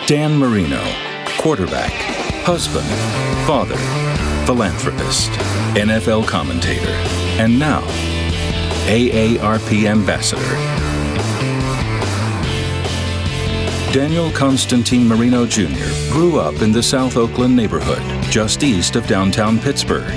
Dan Marino, quarterback, husband, father, philanthropist, NFL commentator, and now, AARP Ambassador. Daniel Constantine Marino Jr. grew up in the South Oakland neighborhood, just east of downtown Pittsburgh.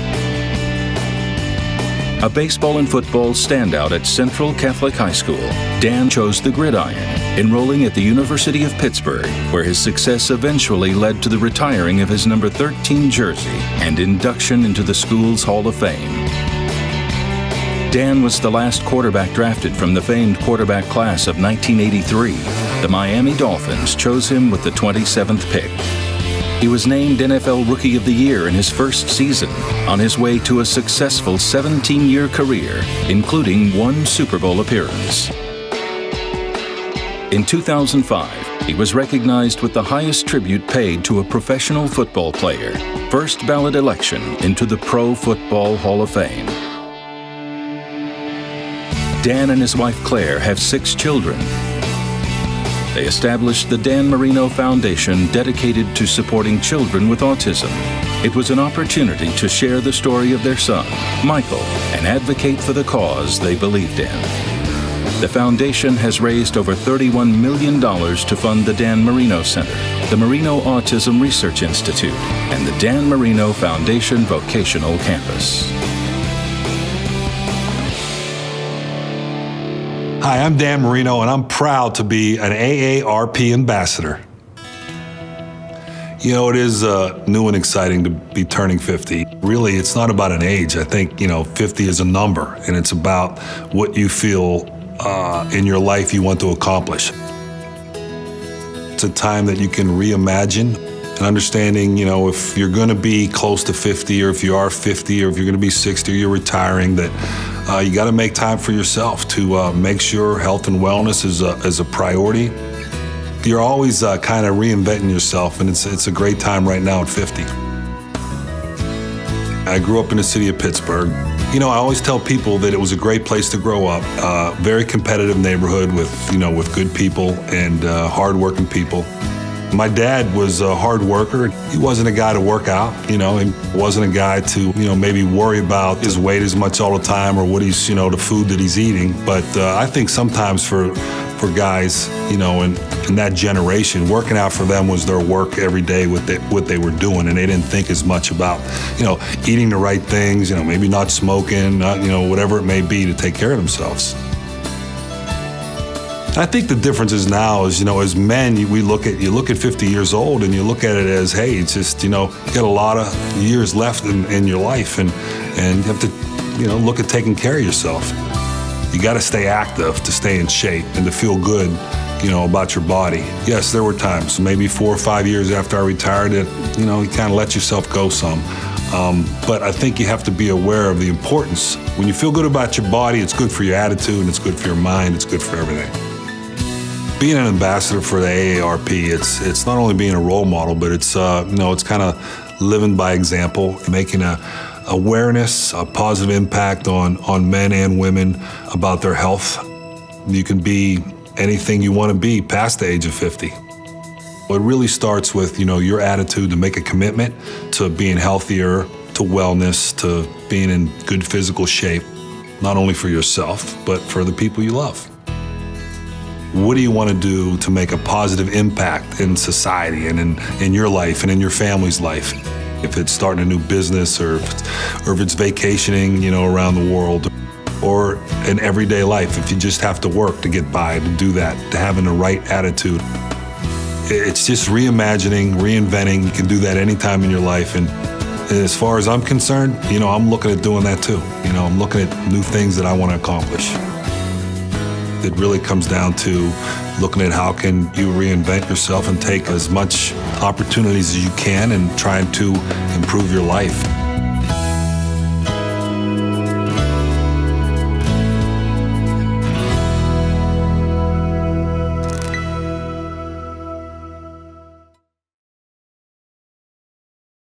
A baseball and football standout at Central Catholic High School, Dan chose the gridiron, enrolling at the University of Pittsburgh, where his success eventually led to the retiring of his number 13 jersey and induction into the school's Hall of Fame. Dan was the last quarterback drafted from the famed quarterback class of 1983. The Miami Dolphins chose him with the 27th pick. He was named NFL Rookie of the Year in his first season, on his way to a successful 17-year career, including one Super Bowl appearance. In 2005, he was recognized with the highest tribute paid to a professional football player, first ballot election into the Pro Football Hall of Fame. Dan and his wife Claire have 6 children. They established the Dan Marino Foundation, dedicated to supporting children with autism. It was an opportunity to share the story of their son, Michael, and advocate for the cause they believed in. The foundation has raised over $31 million to fund the Dan Marino Center, the Marino Autism Research Institute, and the Dan Marino Foundation Vocational Campus. Hi, I'm Dan Marino, and I'm proud to be an AARP Ambassador. You know, it is new and exciting to be turning 50. Really, it's not about an age. I think, 50 is a number, and it's about what you feel in your life you want to accomplish. It's a time that you can reimagine and understanding, if you're going to be close to 50, or if you are 50, or if you're going to be 60, or you're retiring, that you got to make time for yourself to make sure health and wellness is a priority. You're always kind of reinventing yourself, and it's a great time right now at 50. I grew up in the city of Pittsburgh. I always tell people that it was a great place to grow up. Very competitive neighborhood with good people and hardworking people. My dad was a hard worker. He wasn't a guy to work out, he wasn't a guy to, maybe worry about his weight as much all the time, or what he's, the food that he's eating. But I think sometimes for guys, in that generation, working out for them was their work every day, what they were doing, and they didn't think as much about, eating the right things, maybe not smoking, whatever it may be to take care of themselves. I think the difference is now is, as men, you look at 50 years old and you look at it as, hey, it's just, you got a lot of years left in your life, and you have to, look at taking care of yourself. You got to stay active to stay in shape and to feel good, about your body. Yes, there were times, maybe 4 or 5 years after I retired, that, you kind of let yourself go some. But I think you have to be aware of the importance. When you feel good about your body, it's good for your attitude, and it's good for your mind, it's good for everything. Being an ambassador for the AARP, it's not only being a role model, but it's it's kind of living by example, making a awareness, a positive impact on men and women about their health. You can be anything you want to be past the age of 50. It really starts with your attitude to make a commitment to being healthier, to wellness, to being in good physical shape, not only for yourself, but for the people you love. What do you want to do to make a positive impact in society and in your life and in your family's life? If it's starting a new business, or if it's vacationing, around the world, or in everyday life, if you just have to work to get by, to do that, to having the right attitude. It's just reimagining, reinventing. You can do that anytime in your life. And as far as I'm concerned, I'm looking at doing that too. I'm looking at new things that I want to accomplish. It really comes down to looking at how can you reinvent yourself and take as much opportunities as you can and trying to improve your life.